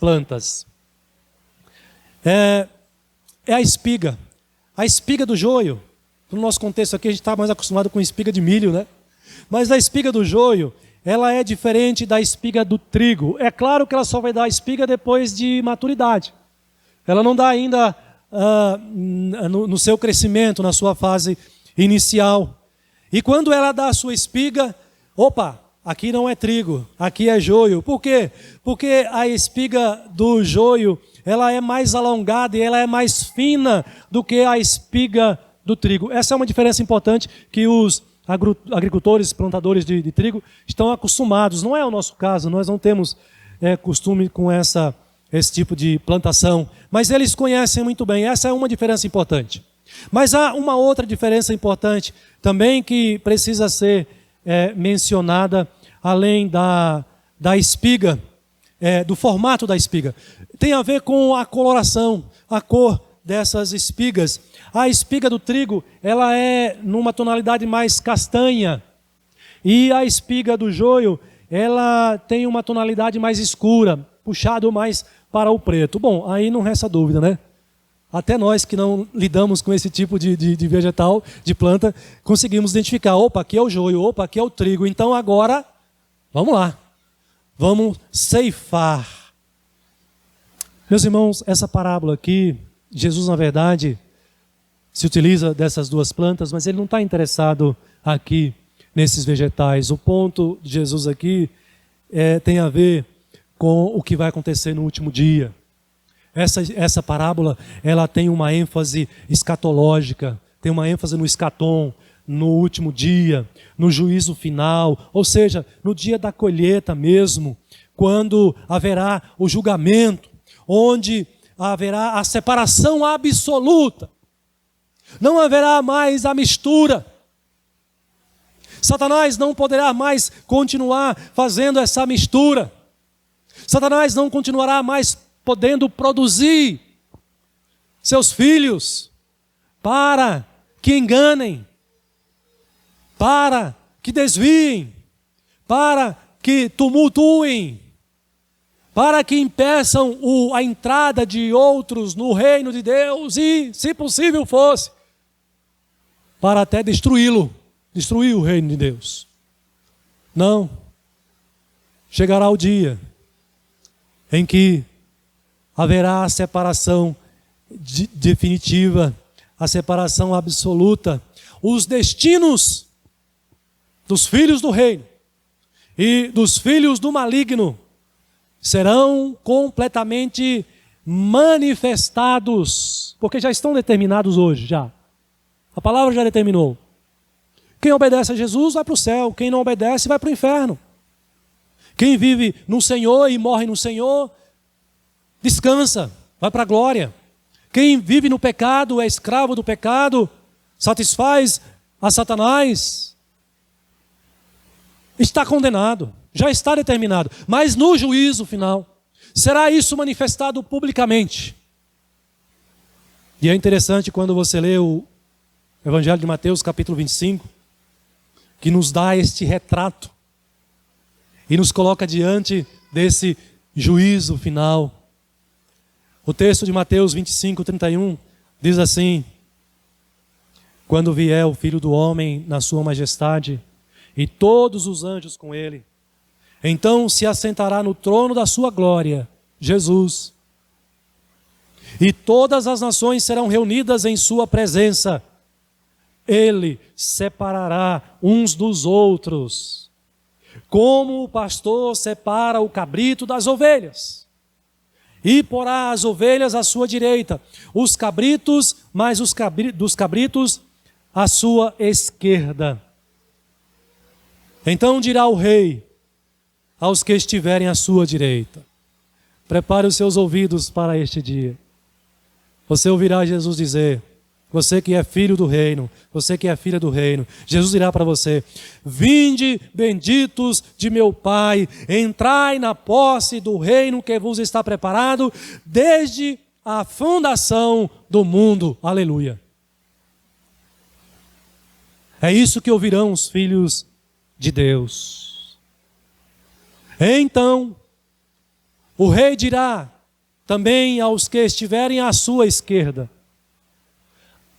plantas. É a espiga. A espiga do joio. No nosso contexto aqui, a gente está mais acostumado com espiga de milho, né? Mas a espiga do joio, ela é diferente da espiga do trigo. É claro que ela só vai dar espiga depois de maturidade. Ela não dá ainda no seu crescimento, na sua fase inicial. E quando ela dá a sua espiga, opa, aqui não é trigo, aqui é joio. Por quê? Porque a espiga do joio, ela é mais alongada e ela é mais fina do que a espiga do trigo. Essa é uma diferença importante que os agricultores, plantadores de trigo estão acostumados. Não é o nosso caso, nós não temos costume com esse tipo de plantação, mas eles conhecem muito bem. Essa é uma diferença importante. Mas há uma outra diferença importante também que precisa ser mencionada, além da espiga, do formato da espiga. Tem a ver com a coloração, a cor dessas espigas. A espiga do trigo, ela é numa tonalidade mais castanha. E a espiga do joio, ela tem uma tonalidade mais escura, puxado mais para o preto. Bom, aí não resta dúvida, né? Até nós que não lidamos com esse tipo de vegetal, de planta, conseguimos identificar, opa, aqui é o joio, opa, aqui é o trigo. Então agora, vamos lá, vamos ceifar. Meus irmãos, essa parábola aqui, Jesus, na verdade, se utiliza dessas duas plantas, mas ele não está interessado aqui nesses vegetais. O ponto de Jesus aqui tem a ver com o que vai acontecer no último dia. Essa parábola, ela tem uma ênfase escatológica, tem uma ênfase no escatom, no último dia, no juízo final, ou seja, no dia da colheita mesmo, quando haverá o julgamento, onde haverá a separação absoluta. Não haverá mais a mistura. Satanás não poderá mais continuar fazendo essa mistura. Satanás não continuará mais podendo produzir seus filhos para que enganem, para que desviem, para que tumultuem, para que impeçam a entrada de outros no reino de Deus e, se possível fosse, para até destruir o reino de Deus. Não. Chegará o dia em que haverá a separação definitiva, a separação absoluta. Os destinos dos filhos do reino e dos filhos do maligno serão completamente manifestados, porque já estão determinados hoje, já. A palavra já determinou. Quem obedece a Jesus vai para o céu, quem não obedece vai para o inferno. Quem vive no Senhor e morre no Senhor, descansa, vai para a glória. Quem vive no pecado, é escravo do pecado, satisfaz a Satanás, está condenado, já está determinado. Mas no juízo final, será isso manifestado publicamente. E é interessante quando você lê o Evangelho de Mateus, capítulo 25, que nos dá este retrato e nos coloca diante desse juízo final. O texto de Mateus 25, 31 diz assim: quando vier o Filho do Homem na sua majestade e todos os anjos com ele, então se assentará no trono da sua glória, Jesus. e todas as nações serão reunidas em sua presença. Ele separará uns dos outros, como o pastor separa o cabrito das ovelhas. E porá as ovelhas à sua direita, os cabritos, mais dos cabritos à sua esquerda. Então dirá o rei aos que estiverem à sua direita: prepare os seus ouvidos para este dia. Você ouvirá Jesus dizer, você que é filho do reino, você que é filha do reino, Jesus dirá para você: vinde, benditos de meu Pai, entrai na posse do reino que vos está preparado desde a fundação do mundo. Aleluia. É isso que ouvirão os filhos de Deus. Então, o rei dirá também aos que estiverem à sua esquerda: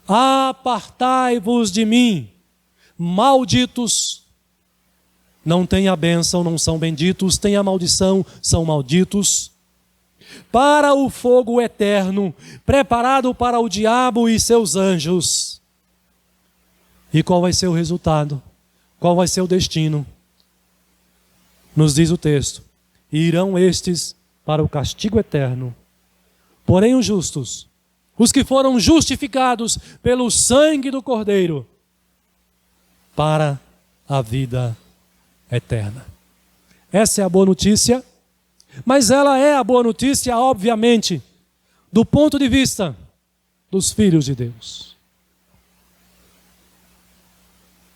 apartai-vos de mim, malditos. Não tem a bênção, não são benditos, tem a maldição, são malditos, para o fogo eterno, preparado para o diabo e seus anjos. E qual vai ser o resultado? Qual vai ser o destino? Nos diz o texto: e irão estes para o castigo eterno. Porém os justos, os que foram justificados pelo sangue do Cordeiro, para a vida eterna. Essa é a boa notícia, mas ela é a boa notícia, obviamente, do ponto de vista dos filhos de Deus.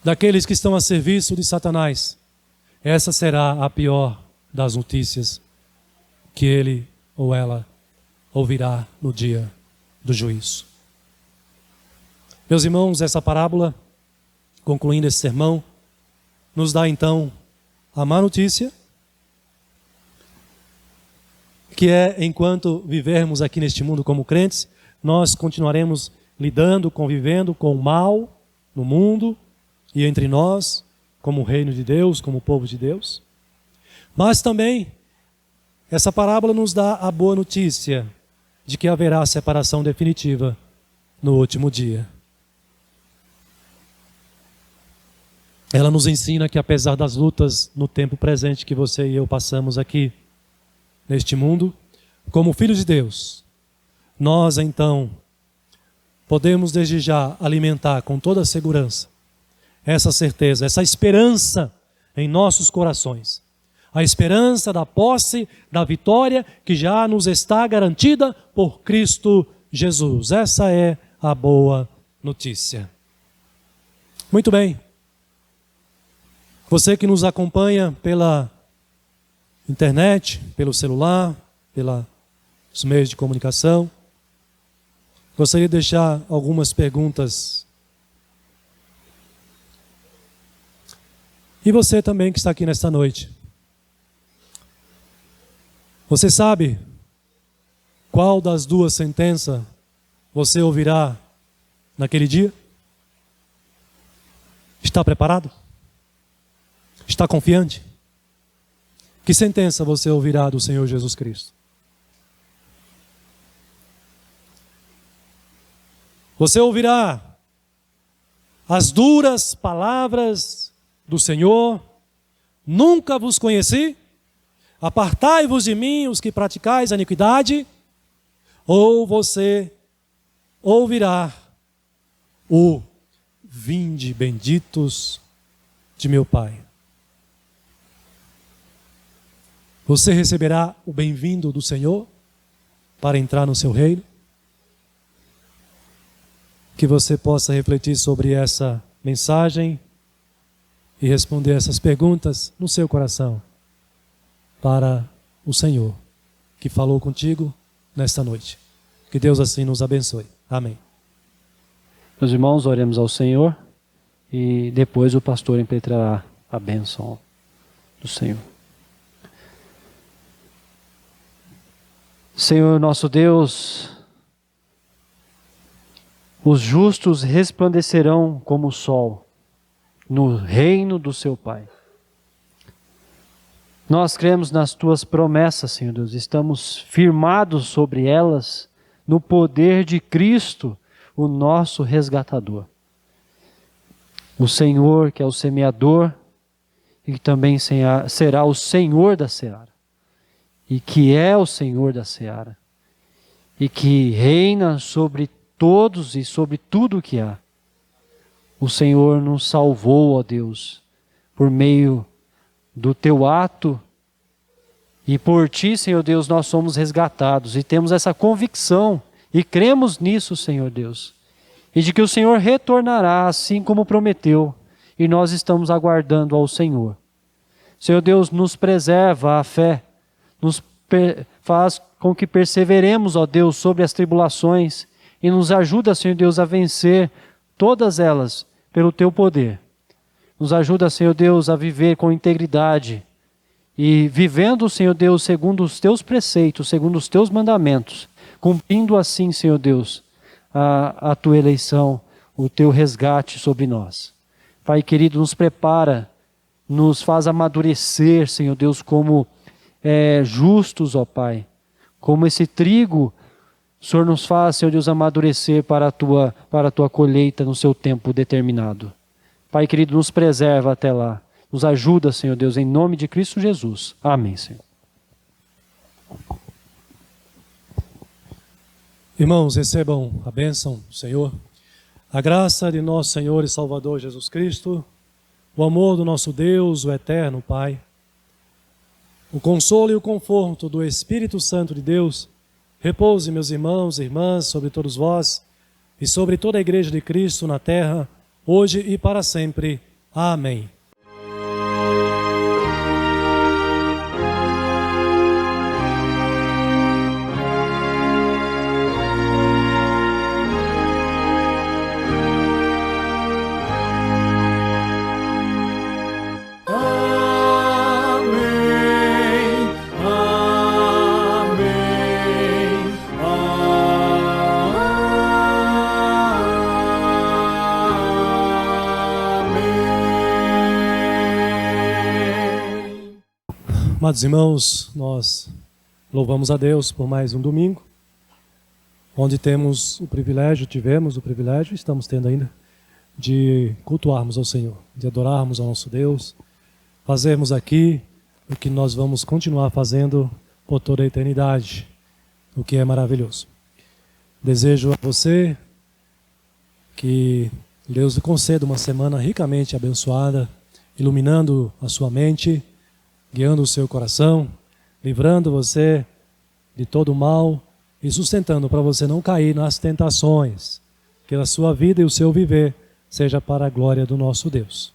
Daqueles que estão a serviço de Satanás, essa será a pior das notícias que ele ou ela ouvirá no dia do juízo. Meus irmãos, essa parábola, concluindo esse sermão, nos dá então a má notícia, que é, enquanto vivermos aqui neste mundo como crentes, nós continuaremos lidando, convivendo com o mal no mundo e entre nós, como o reino de Deus, como o povo de Deus. Mas também, essa parábola nos dá a boa notícia de que haverá separação definitiva no último dia. Ela nos ensina que, apesar das lutas no tempo presente que você e eu passamos aqui neste mundo, como filhos de Deus, nós então podemos desde já alimentar com toda a segurança essa certeza, essa esperança em nossos corações. A esperança da posse, da vitória que já nos está garantida por Cristo Jesus. Essa é a boa notícia. Muito bem. Você que nos acompanha pela internet, pelo celular, pelos meios de comunicação, gostaria de deixar algumas perguntas. E você também que está aqui nesta noite. Você sabe qual das duas sentenças você ouvirá naquele dia? Está preparado? Está confiante? Que sentença você ouvirá do Senhor Jesus Cristo? Você ouvirá as duras palavras do Senhor: nunca vos conheci, apartai-vos de mim os que praticais a iniquidade, ou você ouvirá o vinde benditos de meu Pai. Você receberá o bem-vindo do Senhor para entrar no seu reino? Que você possa refletir sobre essa mensagem e responder essas perguntas no seu coração para o Senhor que falou contigo nesta noite. Que Deus assim nos abençoe. Amém. Meus irmãos, oremos ao Senhor e depois o pastor impetrará a bênção do Senhor. Senhor nosso Deus, os justos resplandecerão como o sol no reino do seu Pai. Nós cremos nas tuas promessas, Senhor Deus, estamos firmados sobre elas, no poder de Cristo, o nosso resgatador. O Senhor, que é o semeador, e que também será o Senhor da seara, e que é o Senhor da seara, e que reina sobre todos e sobre tudo o que há. O Senhor nos salvou, ó Deus, por meio do teu ato, e por ti, Senhor Deus, nós somos resgatados, e temos essa convicção, e cremos nisso, Senhor Deus, e de que o Senhor retornará, assim como prometeu, e nós estamos aguardando ao Senhor. Senhor Deus, nos preserva a fé, faz com que perseveremos, ó Deus, sobre as tribulações, e nos ajuda, Senhor Deus, a vencer todas elas pelo teu poder. Nos ajuda, Senhor Deus, a viver com integridade, e vivendo, Senhor Deus, segundo os teus preceitos, segundo os teus mandamentos, cumprindo assim, Senhor Deus, a tua eleição, o teu resgate sobre nós. Pai querido, nos prepara, nos faz amadurecer, Senhor Deus, como justos, ó Pai. Como esse trigo, o Senhor nos faz, Senhor Deus, amadurecer para a tua colheita no seu tempo determinado. Pai querido, nos preserva até lá. Nos ajuda, Senhor Deus, em nome de Cristo Jesus. Amém, Senhor. Irmãos, recebam a bênção do Senhor, a graça de nosso Senhor e Salvador Jesus Cristo, o amor do nosso Deus, o eterno Pai, o consolo e o conforto do Espírito Santo de Deus, repouse, meus irmãos e irmãs, sobre todos vós e sobre toda a Igreja de Cristo na terra, hoje e para sempre. Amém. Amados irmãos, nós louvamos a Deus por mais um domingo, onde tivemos o privilégio, estamos tendo ainda, de cultuarmos ao Senhor, de adorarmos ao nosso Deus, fazermos aqui o que nós vamos continuar fazendo por toda a eternidade, o que é maravilhoso. Desejo a você que Deus lhe conceda uma semana ricamente abençoada, iluminando a sua mente, guiando o seu coração, livrando você de todo o mal e sustentando para você não cair nas tentações, que a sua vida e o seu viver seja para a glória do nosso Deus.